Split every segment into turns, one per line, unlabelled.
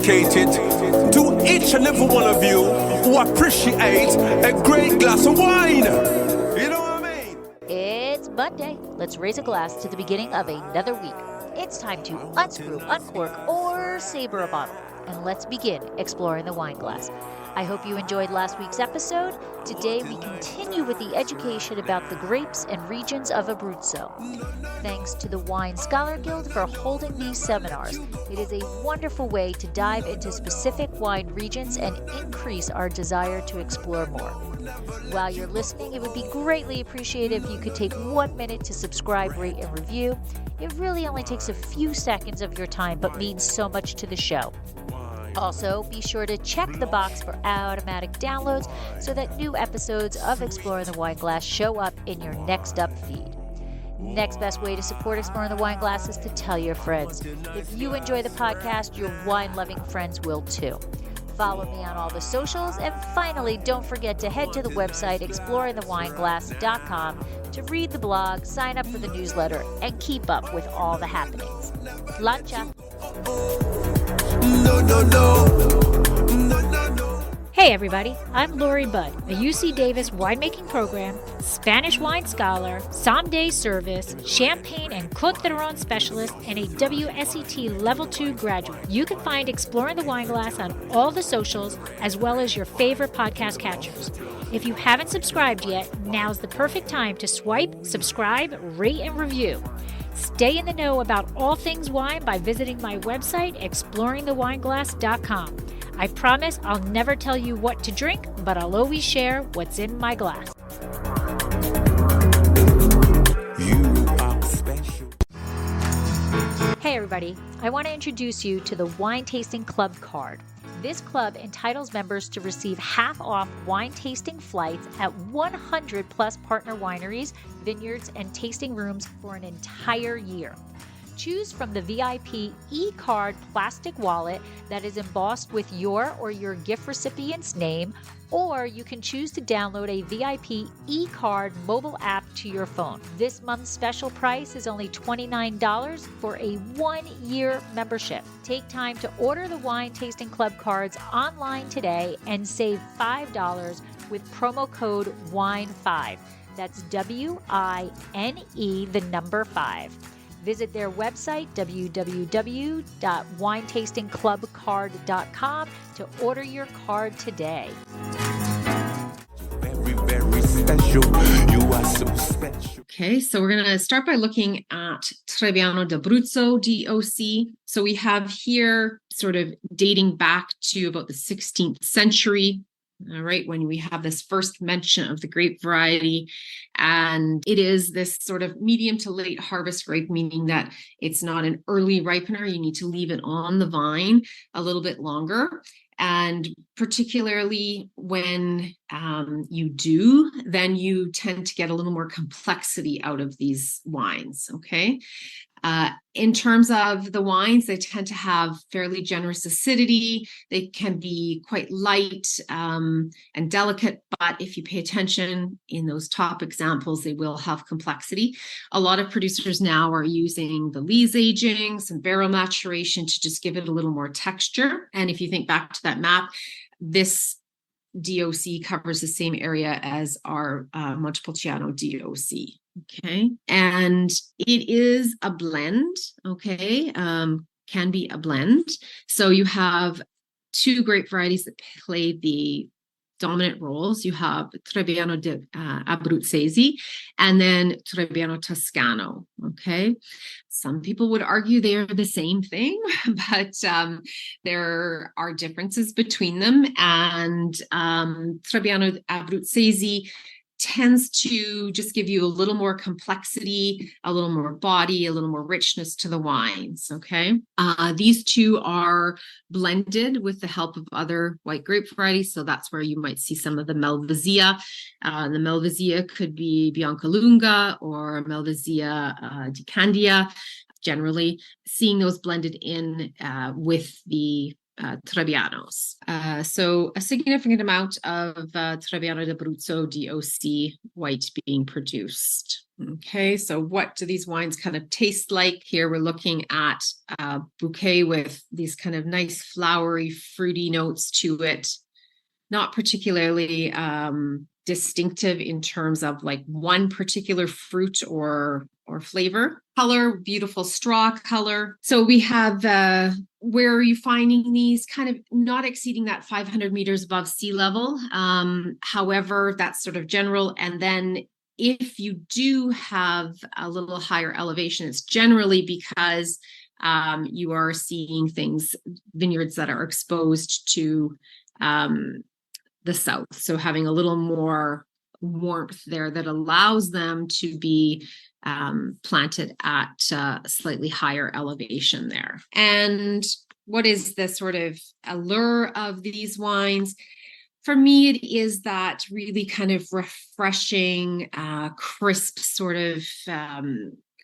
dedicated to each and every one of you who appreciate a great glass of wine. You know what I mean?
It's Monday. Let's raise a glass to the beginning of another week. It's time to unscrew, uncork, or saber a bottle. And let's begin exploring the wine glass. I hope you enjoyed last week's episode. Today we continue with the education about the grapes and regions of Abruzzo. Thanks to the Wine Scholar Guild for holding these seminars. It is a wonderful way to dive into specific wine regions and increase our desire to explore more. While you're listening, it would be greatly appreciated if you could take 1 minute to subscribe, rate, and review. It really only takes a few seconds of your time, but means so much to the show. Also, be sure to check the box for automatic downloads so that new episodes of Exploring the Wine Glass show up in your next up feed. Next best way to support Exploring the Wine Glass is to tell your friends. If you enjoy the podcast, your wine-loving friends will too. Follow me on all the socials, and finally, don't forget to head to the website exploringthewineglass.com to read the blog, sign up for the newsletter, and keep up with all the happenings. Lancia!
Hey everybody, I'm Lori Budd, a UC Davis winemaking program, Spanish wine scholar, sommelier service, champagne and Côte d'Aron specialist, and a WSET Level 2 graduate. You can find Exploring the Wine Glass on all the socials, as well as your favorite podcast catchers. If you haven't subscribed yet, now's the perfect time to swipe, subscribe, rate, and review. Stay in the know about all things wine by visiting my website, exploringthewineglass.com. I promise I'll never tell you what to drink, but I'll always share what's in my glass.
You are special.
Hey everybody, I want to introduce you to the Wine Tasting Club card. This club entitles members to receive half off wine tasting flights at 100 plus partner wineries, vineyards, and tasting rooms for an entire year. Choose from the VIP e-card plastic wallet that is embossed with your or your gift recipient's name, or you can choose to download a VIP e-card mobile app to your phone. This month's special price is only $29 for a 1-year membership. Take time to order the Wine Tasting Club cards online today and save $5 with promo code WINE5. That's WINE, the number 5. Visit their website, www.winetastingclubcard.com, to order your card today.
Very, very special. You are so special.
Okay, so we're going to start by looking at Trebbiano d'Abruzzo, DOC. So we have here sort of dating back to about the 16th century. All right, when we have this first mention of the grape variety, and it is this sort of medium to late harvest grape, meaning that it's not an early ripener. You need to leave it on the vine a little bit longer. And particularly when you do, then you tend to get a little more complexity out of these wines, okay? In terms of the wines, they tend to have fairly generous acidity. They can be quite light and delicate, but if you pay attention in those top examples, they will have complexity. A lot of producers now are using the lees aging, some barrel maturation to just give it a little more texture. And if you think back to that map, this DOC covers the same area as our Montepulciano DOC. Okay. And it is a blend. Okay. Can be a blend. So you have two grape varieties that play the dominant roles. You have Trebbiano Abruzzese and then Trebbiano Toscano. Okay. Some people would argue they are the same thing, but there are differences between them. And Trebbiano Abruzzese tends to just give you a little more complexity, a little more body, a little more richness to the wines, okay? These two are blended with the help of other white grape varieties, so that's where you might see some of the Malvasia. The Malvasia could be Biancalunga or Malvasia di Candia. Generally, seeing those blended in with the Trebbianos. So a significant amount of Trebbiano d'Abruzzo DOC white being produced. Okay, so what do these wines kind of taste like? Here we're looking at a bouquet with these kind of nice flowery, fruity notes to it. Not particularly distinctive in terms of like one particular fruit or flavor. Color, beautiful straw color. So we have where are you finding these? Kind of not exceeding that 500 meters above sea level. However, that's sort of general. And then if you do have a little higher elevation, it's generally because you are seeing vineyards that are exposed to the south. So having a little more warmth there that allows them to be planted at slightly higher elevation there. And what is the sort of allure of these wines? For me, it is that really kind of refreshing, crisp sort of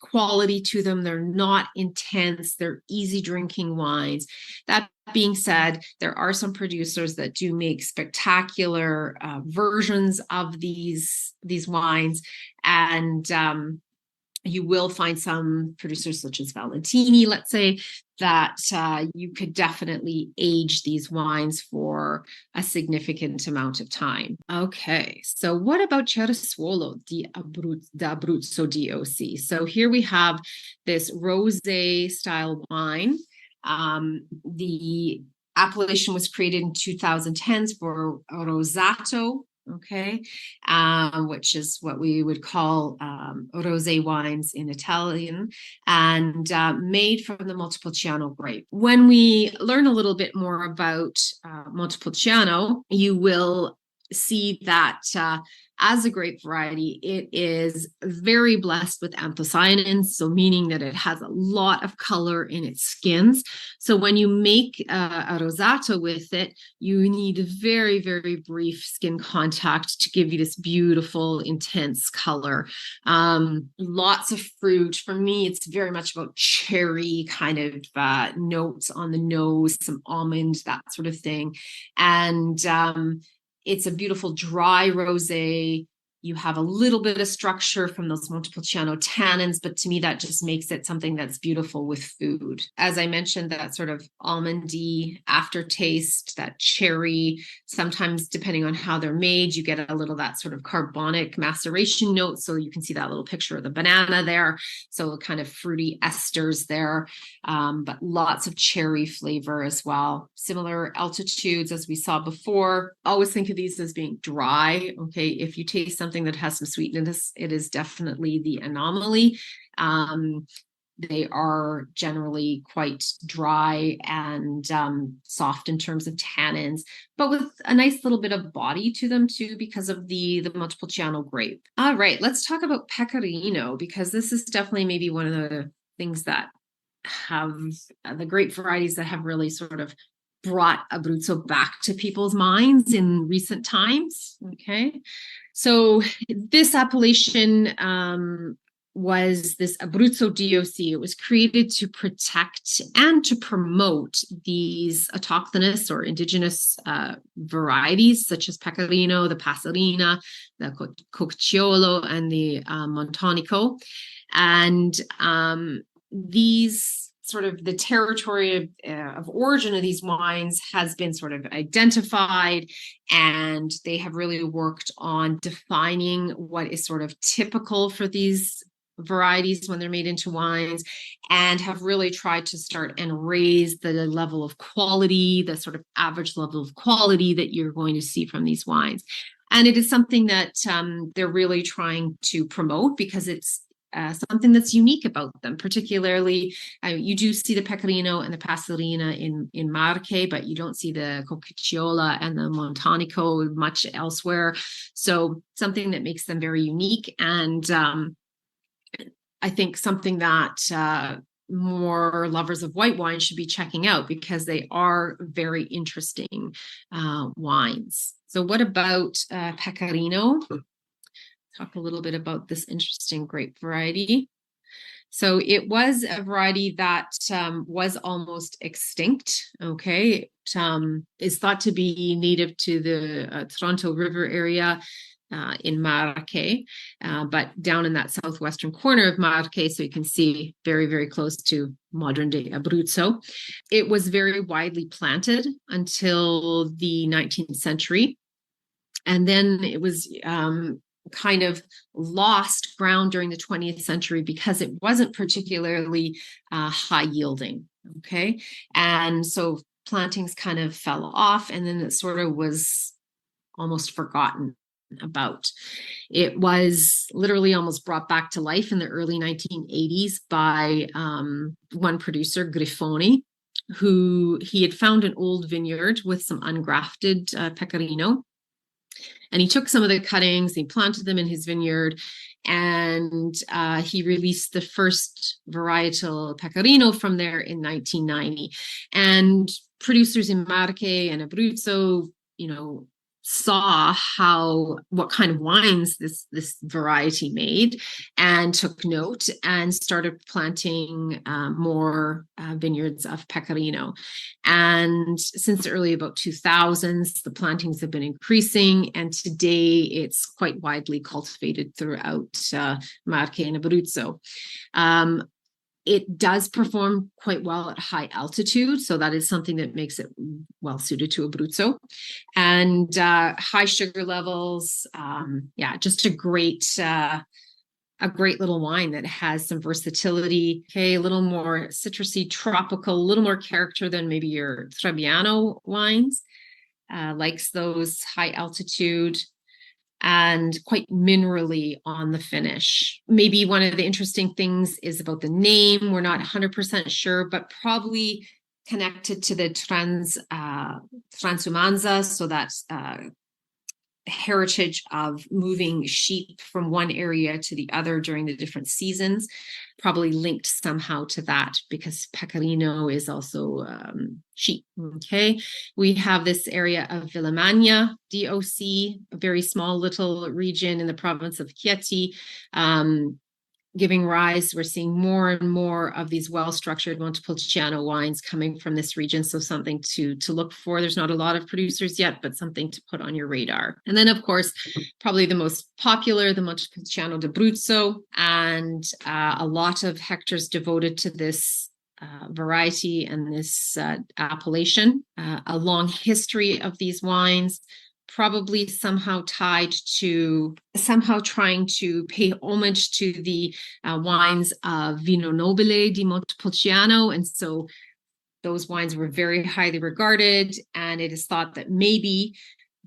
quality to them. They're not intense. They're easy drinking wines. That being said, there are some producers that do make spectacular versions of these wines, and you will find some producers such as Valentini, let's say, that you could definitely age these wines for a significant amount of time. Okay, so what about Cerasuolo d'Abruzzo DOC? So here we have this rosé style wine. The appellation was created in 2010s for Rosato, okay, which is what we would call rosé wines in Italian, and made from the Montepulciano grape. When we learn a little bit more about Montepulciano, you will see that as a grape variety, it is very blessed with anthocyanins, so meaning that it has a lot of color in its skins. So when you make a rosato with it, you need very, very brief skin contact to give you this beautiful, intense color. Lots of fruit. For me, it's very much about cherry kind of notes on the nose, some almond, that sort of thing. And it's a beautiful dry rosé. You have a little bit of structure from those Montepulciano tannins, but to me, that just makes it something that's beautiful with food. As I mentioned, that sort of almondy aftertaste, that cherry, sometimes depending on how they're made, you get a little that sort of carbonic maceration note. So you can see that little picture of the banana there. So kind of fruity esters there, but lots of cherry flavor as well. Similar altitudes as we saw before. Always think of these as being dry. Okay, if you taste something that has some sweetness, it is definitely the anomaly. They are generally quite dry and soft in terms of tannins, but with a nice little bit of body to them too because of the Montepulciano grape. All right, let's talk about Pecorino, because this is definitely maybe one of the things that have the grape varieties that have really sort of brought Abruzzo back to people's minds in recent times. Okay, so this appellation was this Abruzzo DOC. It was created to protect and to promote these autochthonous or indigenous varieties such as Pecorino, the Passerina, the Cocciolo, and the Montonico. And these sort of the territory of origin of these wines has been sort of identified, and they have really worked on defining what is sort of typical for these varieties when they're made into wines, and have really tried to start and raise the level of quality, the sort of average level of quality that you're going to see from these wines. And it is something that they're really trying to promote because it's something that's unique about them. Particularly, you do see the Pecorino and the Passerina in Marche, but you don't see the Cocciolo and the Montonico much elsewhere. So something that makes them very unique, and I think something that more lovers of white wine should be checking out because they are very interesting wines. So what about Pecorino? Talk a little bit about this interesting grape variety. So it was a variety that was almost extinct. Okay. It is thought to be native to the Toronto River area in Maracay, but down in that southwestern corner of Maracay, so you can see very, very close to modern day Abruzzo. It was very widely planted until the 19th century. And then it was kind of lost ground during the 20th century because it wasn't particularly high yielding. Okay. And so plantings kind of fell off, and then it sort of was almost forgotten about. It was literally almost brought back to life in the early 1980s by one producer, Grifoni, who he had found an old vineyard with some ungrafted pecorino. And he took some of the cuttings, he planted them in his vineyard, and he released the first varietal pecorino from there in 1990. And producers in Maracay and Abruzzo, saw what kind of wines this variety made, and took note and started planting more vineyards of pecorino. And since the early about 2000s, the plantings have been increasing, and today it's quite widely cultivated throughout Marche and Abruzzo. It does perform quite well at high altitude, so that is something that makes it well suited to Abruzzo. And high sugar levels, just a great little wine that has some versatility. Okay, a little more citrusy, tropical, a little more character than maybe your Trebbiano wines. Likes those high altitude, and quite minerally on the finish. Maybe one of the interesting things is about the name. We're not 100% sure, but probably connected to the transumanza, so that's heritage of moving sheep from one area to the other during the different seasons, probably linked somehow to that, because pecorino is also sheep. Okay, we have this area of Villamagna, DOC, a very small little region in the province of Chieti, giving rise. We're seeing more and more of these well-structured Montepulciano wines coming from this region. So something to look for. There's not a lot of producers yet, but something to put on your radar. And then, of course, probably the most popular, the Montepulciano d'Abruzzo, and a lot of hectares devoted to this variety and this appellation. A long history of these wines, probably somehow trying to pay homage to the wines of Vino Nobile di Montepulciano. And so those wines were very highly regarded, and it is thought that maybe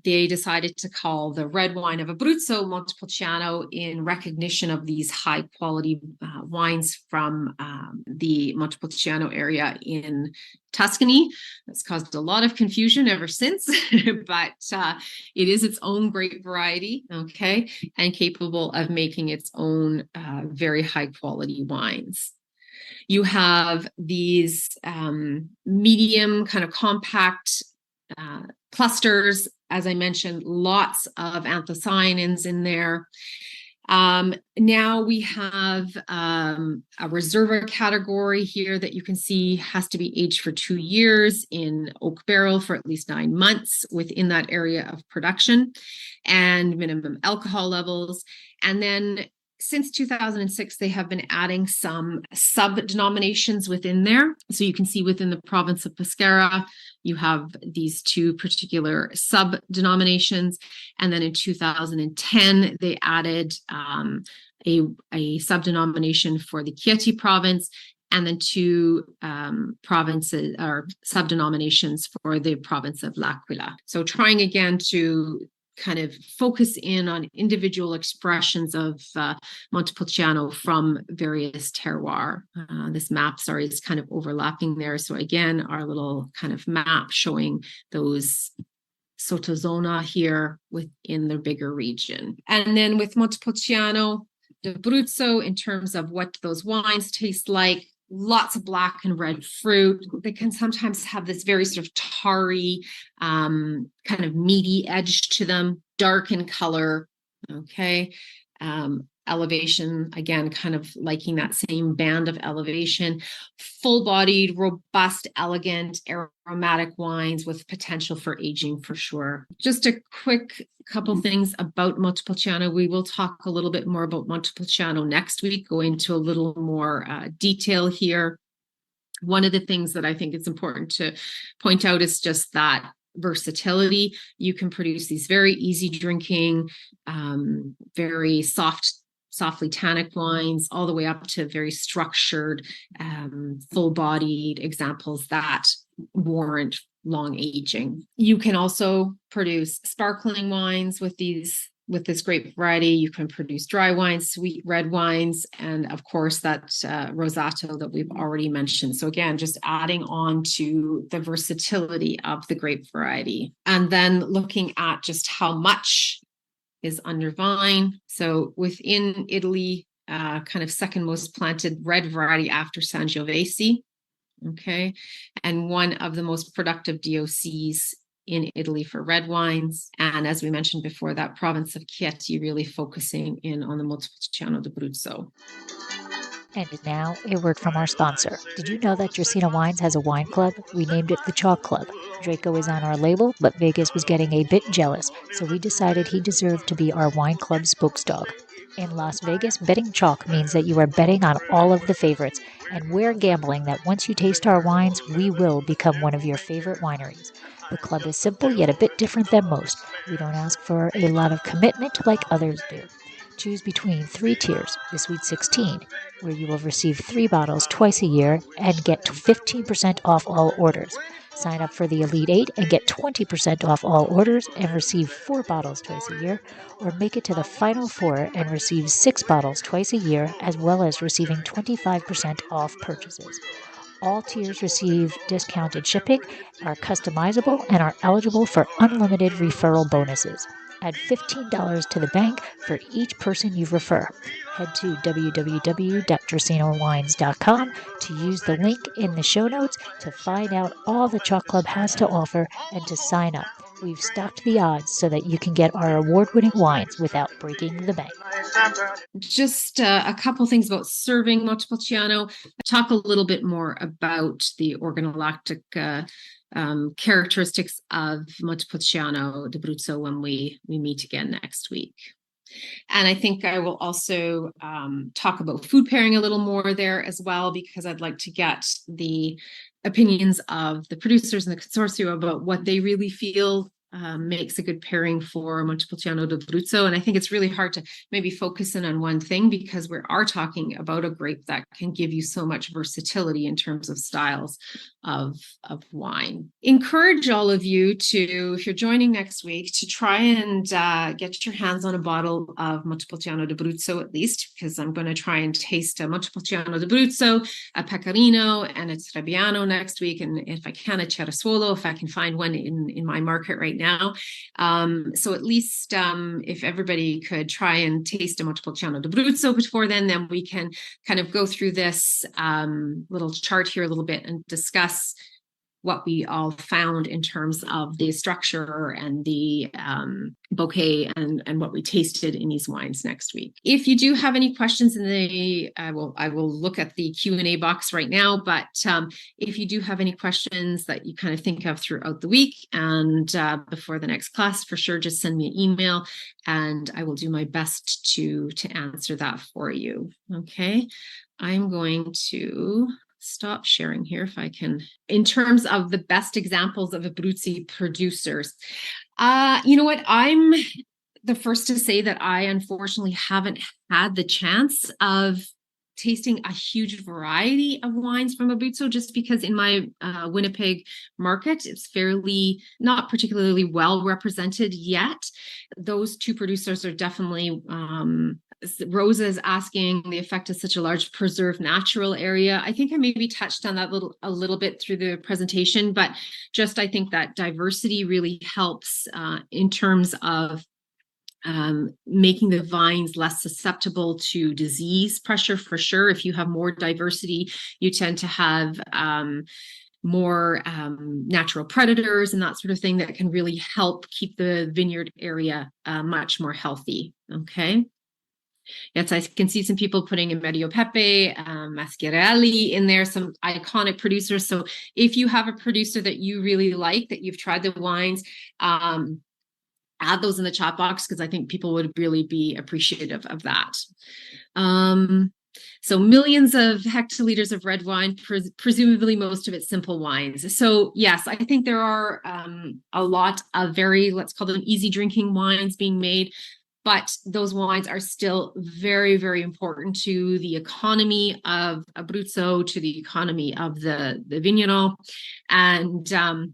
they decided to call the red wine of Abruzzo Montepulciano in recognition of these high quality wines from the Montepulciano area in Tuscany. That's caused a lot of confusion ever since, but it is its own great variety, okay, and capable of making its own very high quality wines. You have these medium kind of compact clusters. As I mentioned, lots of anthocyanins in there. Now we have a reserva category here that you can see has to be aged for 2 years in oak barrel for at least 9 months within that area of production, and minimum alcohol levels. And then since 2006, they have been adding some sub-denominations within there. So you can see within the province of Pescara, you have these two particular sub-denominations. And then in 2010, they added a sub-denomination for the Chieti province, and then two provinces or sub-denominations for the province of L'Aquila. So trying again to kind of focus in on individual expressions of Montepulciano from various terroir. This map, is kind of overlapping there. So again, our little kind of map showing those sottozona here within the bigger region. And then with Montepulciano d'Abruzzo, in terms of what those wines taste like, lots of black and red fruit. They can sometimes have this very sort of tarry, kind of meaty edge to them, dark in color. Okay. elevation, again, kind of liking that same band of elevation, full-bodied, robust, elegant, aromatic wines with potential for aging for sure. Just a quick couple things about Montepulciano. We will talk a little bit more about Montepulciano next week, go into a little more detail here. One of the things that I think it's important to point out is just that versatility. You can produce these very easy drinking, very softly tannic wines, all the way up to very structured, full-bodied examples that warrant long aging. You can also produce sparkling wines with this grape variety. You can produce dry wines, sweet red wines, and of course that rosato that we've already mentioned. So again, just adding on to the versatility of the grape variety. And then looking at just how much is under vine. So within Italy, kind of second most planted red variety after Sangiovese. Okay. And one of the most productive DOCs in Italy for red wines. And as we mentioned before, that province of Chieti really focusing in on the Montepulciano d'Abruzzo.
And now, a word from our sponsor. Did you know that Dracaena Wines has a wine club? We named it the Chalk Club. Draco is on our label, but Vegas was getting a bit jealous, so we decided he deserved to be our wine club spokesdog. In Las Vegas, betting chalk means that you are betting on all of the favorites, and we're gambling that once you taste our wines, we will become one of your favorite wineries. The club is simple, yet a bit different than most. We don't ask for a lot of commitment like others do. Choose between 3 tiers, the Sweet 16, where you will receive 3 bottles twice a year and get 15% off all orders. Sign up for the Elite 8 and get 20% off all orders and receive 4 bottles twice a year, or make it to the Final 4 and receive 6 bottles twice a year, as well as receiving 25% off purchases. All tiers receive discounted shipping, are customizable, and are eligible for unlimited referral bonuses. Add $15 to the bank for each person you refer. Head to www.dracaenawines.com to use the link in the show notes to find out all the Chalk Club has to offer and to sign up. We've stocked the odds so that you can get our award-winning wines without breaking the bank.
Just a couple things about serving Montepulciano. Talk a little bit more about the organolactic characteristics of Montepulciano d'Abruzzo when we meet again next week. And I think I will also talk about food pairing a little more there as well, because I'd like to get the opinions of the producers and the consortium about what they really feel makes a good pairing for Montepulciano d'Abruzzo. And I think it's really hard to maybe focus in on one thing, because we are talking about a grape that can give you so much versatility in terms of styles of wine. Encourage all of you to, if you're joining next week, to try and get your hands on a bottle of Montepulciano d'Abruzzo at least, because I'm going to try and taste a Montepulciano d'Abruzzo, a Pecorino, and a Trebbiano next week. And if I can, a Ceresuolo, if I can find one in my market right now. So at least if everybody could try and taste a Montepulciano d'Abruzzo before then we can kind of go through this little chart here a little bit and discuss what we all found in terms of the structure and the bouquet and what we tasted in these wines next week. If you do have any questions I will look at the Q&A box right now, but if you do have any questions that you kind of think of throughout the week and before the next class, for sure, just send me an email and I will do my best to answer that for you. Okay, I'm going to stop sharing here if I can. In terms of the best examples of Abruzzi producers, you know what? I'm the first to say that I unfortunately haven't had the chance of tasting a huge variety of wines from Abruzzo, just because in my Winnipeg market, it's fairly not particularly well represented yet. Those two producers are definitely Rosa is asking the effect of such a large preserved natural area. I think I maybe touched on that a little bit through the presentation, but just I think that diversity really helps in terms of making the vines less susceptible to disease pressure for sure. If you have more diversity, you tend to have more natural predators and that sort of thing that can really help keep the vineyard area much more healthy. Okay. Yes, I can see some people putting in Medio Pepe, Mascherelli in there, some iconic producers. So if you have a producer that you really like, that you've tried the wines, add those in the chat box, because I think people would really be appreciative of that. So millions of hectoliters of red wine, presumably most of it simple wines. So yes, I think there are a lot of very, let's call them easy drinking wines being made, but those wines are still very, very important to the economy of Abruzzo, to the economy of the Vigneron. And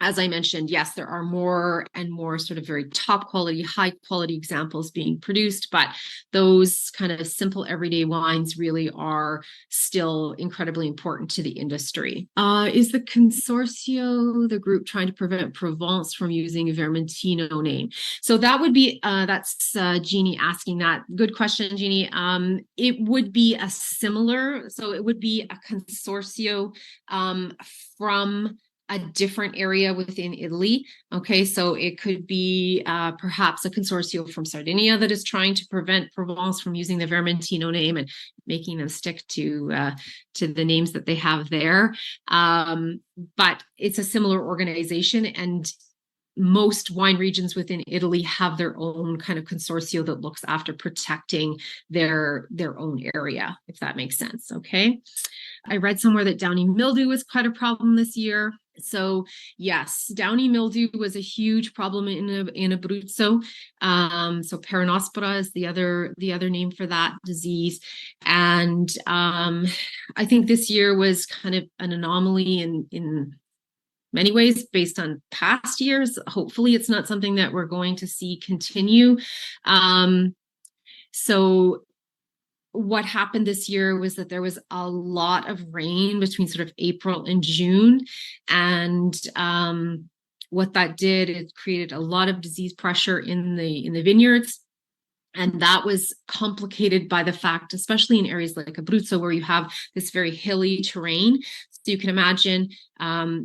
as I mentioned, yes, there are more and more sort of very top quality, high quality examples being produced, but those kind of simple everyday wines really are still incredibly important to the industry. Is the Consorzio the group trying to prevent Provence from using a Vermentino name? So that would be, that's Jeannie asking that. Good question, Jeannie. It would be a similar, so it would be a Consorzio from a different area within Italy. Okay, so it could be perhaps a consortium from Sardinia that is trying to prevent Provence from using the Vermentino name and making them stick to the names that they have there. But it's a similar organization, and most wine regions within Italy have their own kind of consortium that looks after protecting their own area, if that makes sense. Okay. I read somewhere that downy mildew was quite a problem this year. So yes, downy mildew was a huge problem in Abruzzo. So Peronospora is the other name for that disease. And I think this year was kind of an anomaly in many ways based on past years. Hopefully it's not something that we're going to see continue. So what happened this year was that there was a lot of rain between sort of April and June. And what that did, it created a lot of disease pressure in the vineyards. And that was complicated by the fact, especially in areas like Abruzzo, where you have this very hilly terrain. So you can imagine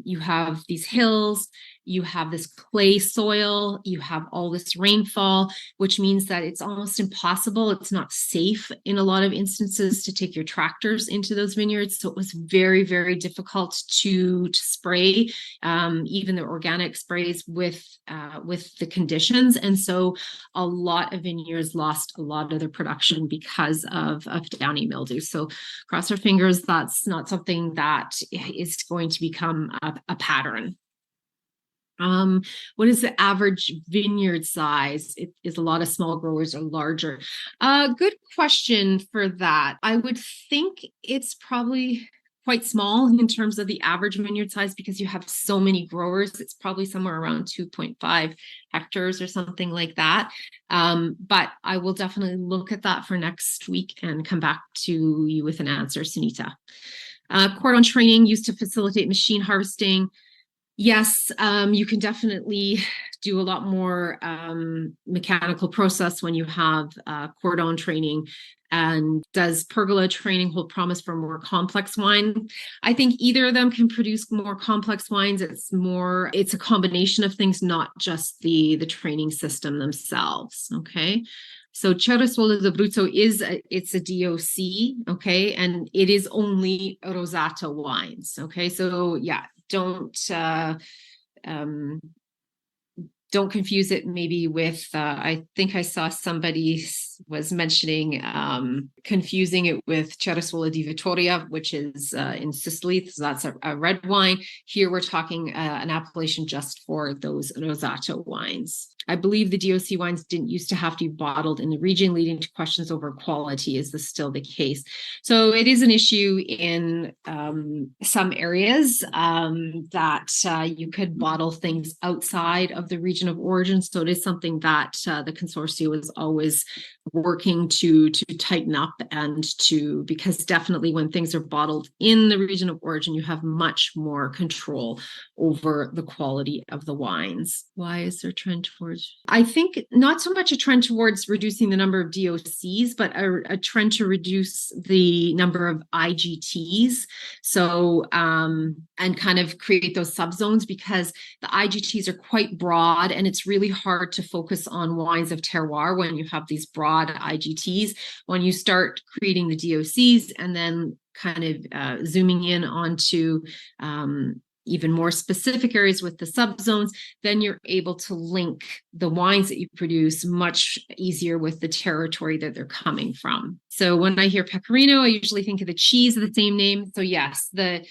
you have these hills, you have this clay soil, you have all this rainfall, which means that it's almost impossible. It's not safe in a lot of instances to take your tractors into those vineyards. So it was very, very difficult to spray, even the organic sprays with the conditions. And so a lot of vineyards lost a lot of their production because of downy mildew. So cross our fingers, that's not something that is going to become a pattern. What is the average vineyard size? It is a lot of small growers or larger. Good question for that. I would think it's probably quite small in terms of the average vineyard size, because you have so many growers. It's probably somewhere around 2.5 hectares or something like that. But I will definitely look at that for next week and come back to you with an answer, Sunita. Cordon training used to facilitate machine harvesting. Yes, you can definitely do a lot more mechanical process when you have cordon training. And does pergola training hold promise for more complex wine? I think either of them can produce more complex wines. It's a combination of things, not just the training system themselves. Okay. So Ceresole d'Abruzzo it's a DOC, okay, and it is only Rosato wines, okay. So yeah, don't confuse it maybe with. I think I saw somebody was mentioning confusing it with Ceresole di Vittoria, which is in Sicily. So that's a red wine. Here we're talking an appellation just for those Rosato wines. I believe the DOC wines didn't used to have to be bottled in the region, leading to questions over quality. Is this still the case? So it is an issue in some areas that you could bottle things outside of the region of origin. So it is something that the consortium is always working to tighten up because definitely when things are bottled in the region of origin, you have much more control over the quality of the wines. Why is there a trend towards I think not so much a trend towards reducing the number of DOCs, but a trend to reduce the number of IGTs. So, and kind of create those subzones, because the IGTs are quite broad and it's really hard to focus on wines of terroir when you have these broad IGTs. When you start creating the DOCs and then kind of zooming in onto even more specific areas with the subzones, then you're able to link the wines that you produce much easier with the territory that they're coming from. So when I hear Pecorino, I usually think of the cheese of the same name. So yes, the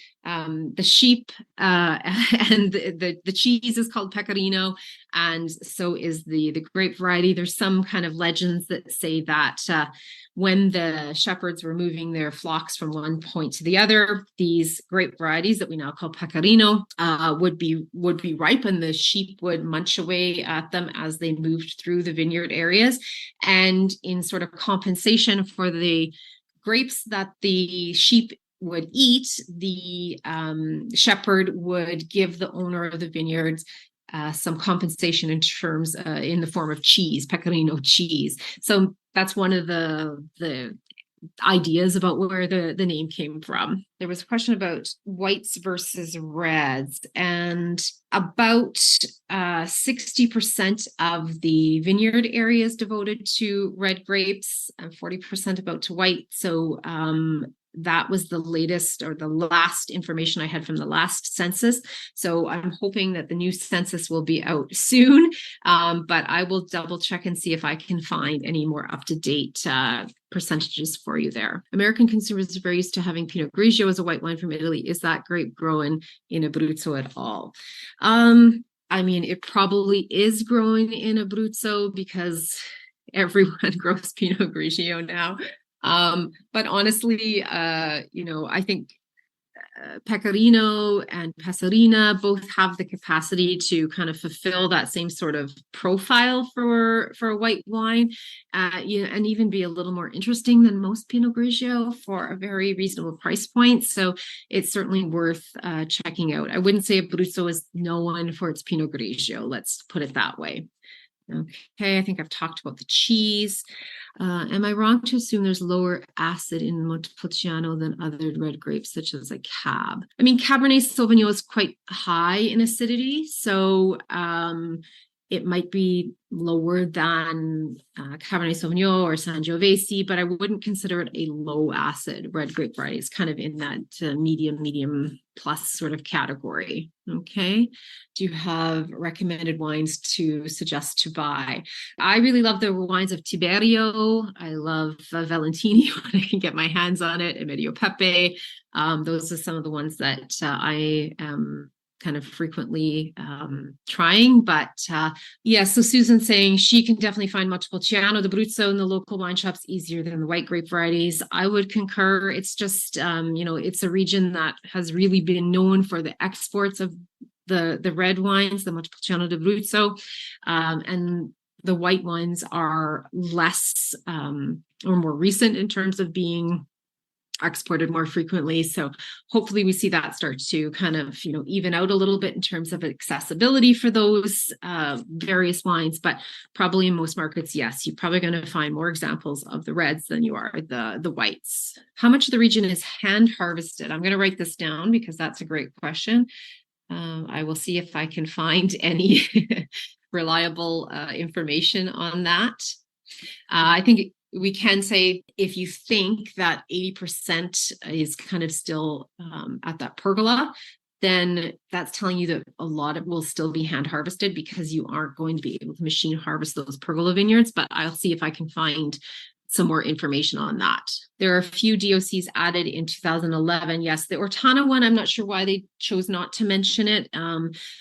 sheep and the cheese is called Pecorino, and so is the grape variety. There's some kind of legends that say that when the shepherds were moving their flocks from one point to the other, these grape varieties that we now call Pecorino would be ripe, and the sheep would munch away at them as they moved through the vineyard areas. And in sort of compensation for the grapes that the sheep would eat, the shepherd would give the owner of the vineyards some compensation in terms in the form of cheese, Pecorino cheese. So that's one of the ideas about where the name came from. There was a question about whites versus reds, and about 60% of the vineyard area is devoted to red grapes and 40% about to white. So that was the latest or the last information I had from the last census. So I'm hoping that the new census will be out soon, but I will double check and see if I can find any more up-to-date percentages for you there. American consumers are very used to having Pinot Grigio as a white wine from Italy. Is that grape growing in Abruzzo at all? I mean, it probably is growing in Abruzzo because everyone grows Pinot Grigio now. But honestly, I think Pecorino and Passerina both have the capacity to kind of fulfill that same sort of profile for a white wine, and even be a little more interesting than most Pinot Grigio for a very reasonable price point. So it's certainly worth checking out. I wouldn't say Abruzzo is known for its Pinot Grigio. Let's put it that way. Okay, I think I've talked about the cheese. Am I wrong to assume there's lower acid in Montepulciano than other red grapes, such as a Cab? I mean, Cabernet Sauvignon is quite high in acidity, so it might be lower than Cabernet Sauvignon or Sangiovese, but I wouldn't consider it a low acid red grape variety. It's kind of in that medium plus sort of category. Okay. Do you have recommended wines to suggest to buy? I really love the wines of Tiberio. I love Valentini when I can get my hands on it, and Medio Pepe. Those are some of the ones that I am kind of frequently trying. But so Susan's saying she can definitely find Montepulciano d'Abruzzo in the local wine shops easier than the white grape varieties. I would concur. It's just, it's a region that has really been known for the exports of the red wines, the Montepulciano d'Abruzzo, and the white wines are less or more recent in terms of being exported more frequently. So hopefully we see that start to kind of, even out a little bit in terms of accessibility for those various wines. But probably in most markets, yes, you're probably going to find more examples of the reds than you are the whites. How much of the region is hand harvested? I'm going to write this down because that's a great question. I will see if I can find any reliable information on that. I think we can say if you think that 80% is kind of still at that pergola, then that's telling you that a lot of will still be hand harvested because you aren't going to be able to machine harvest those pergola vineyards. But I'll see if I can find some more information on that. There are a few DOCs added in 2011. Yes, the Ortana one, I'm not sure why they chose not to mention it,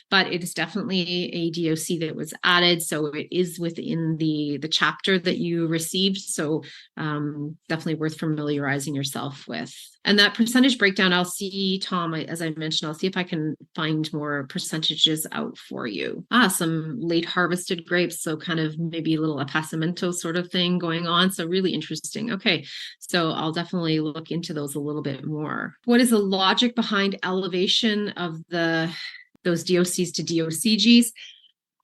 but it is definitely a DOC that was added. So it is within the chapter that you received. So definitely worth familiarizing yourself with. And that percentage breakdown, I'll see, Tom, as I mentioned, I'll see if I can find more percentages out for you. Some late harvested grapes. So kind of maybe a little appassimento sort of thing going on. So really interesting. Okay. So I'll definitely look into those a little bit more. What is the logic behind elevation of those DOCs to DOCGs?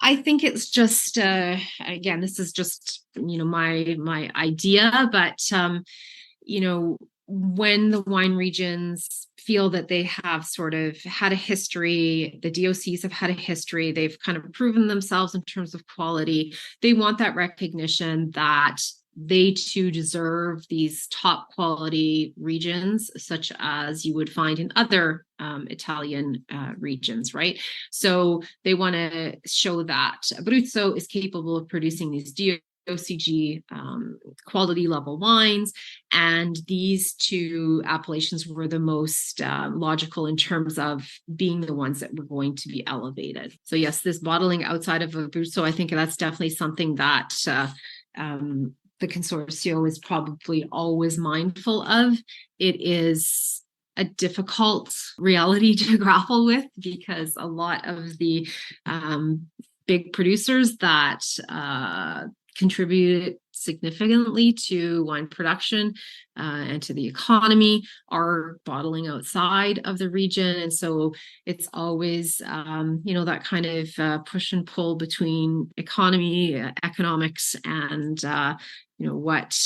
I think it's just again, this is just my idea, but when the wine regions feel that they have sort of had a history, the DOCs have had a history, they've kind of proven themselves in terms of quality, they want that recognition that they too deserve these top quality regions, such as you would find in other Italian regions, right? So they want to show that Abruzzo is capable of producing these DOCG quality level wines, and these two appellations were the most logical in terms of being the ones that were going to be elevated. So yes, this bottling outside of Abruzzo, I think that's definitely something that the consortio is probably always mindful of. It is a difficult reality to grapple with, because a lot of the big producers that contribute significantly to wine production and to the economy are bottling outside of the region. And so it's always, that kind of push and pull between economy, economics, and, what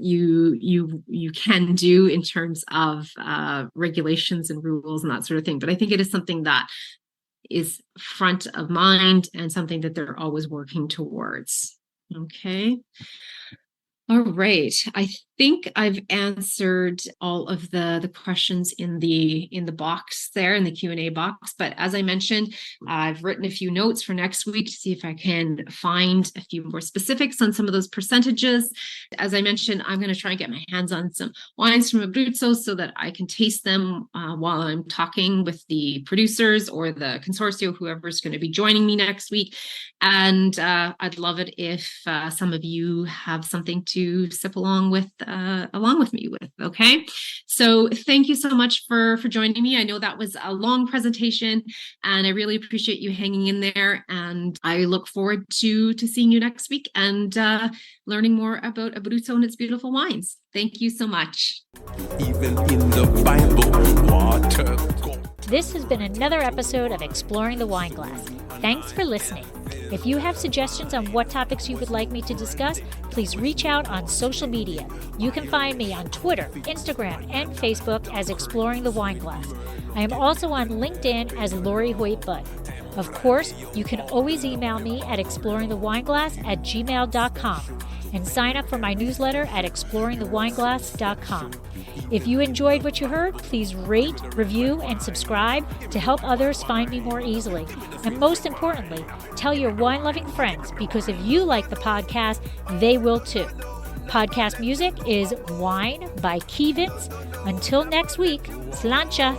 you can do in terms of regulations and rules and that sort of thing. But I think it is something that is front of mind and something that they're always working towards. Okay. All right. I think I've answered all of the questions in the box there, in the Q&A box. But as I mentioned, I've written a few notes for next week to see if I can find a few more specifics on some of those percentages. As I mentioned, I'm going to try and get my hands on some wines from Abruzzo so that I can taste them while I'm talking with the producers or the consortio, whoever's going to be joining me next week. And I'd love it if some of you have something to sip along with me with. Okay, so thank you so much for joining me. I know that was a long presentation, and I really appreciate you hanging in there. And I look forward to seeing you next week and learning more about Abruzzo and its beautiful wines. Thank you so much.
Even in the Bible, water.
This has been another episode of Exploring the Wine Glass. Thanks for listening. If you have suggestions on what topics you would like me to discuss, please reach out on social media. You can find me on Twitter, Instagram, and Facebook as Exploring the Wine Glass. I am also on LinkedIn as Lori Hoyt-Budd. Of course, you can always email me at exploringthewineglass@gmail.com and sign up for my newsletter at exploringthewineglass.com. If you enjoyed what you heard, please rate, review, and subscribe to help others find me more easily. And most importantly, tell your wine-loving friends, because if you like the podcast, they will too. Podcast music is Wine by Kevins. Until next week, sláinte.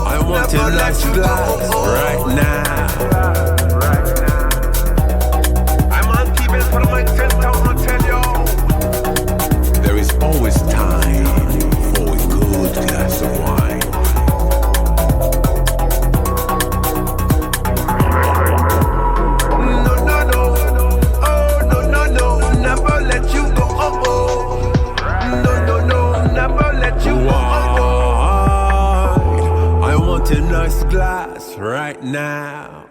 I want a nice glass right now. I'm on TV for my 10,000 tell you. There is always time for a good glass of wine. No. Oh, no. Never let you go. Oh. No. Never let you go. I want a nice glass right now.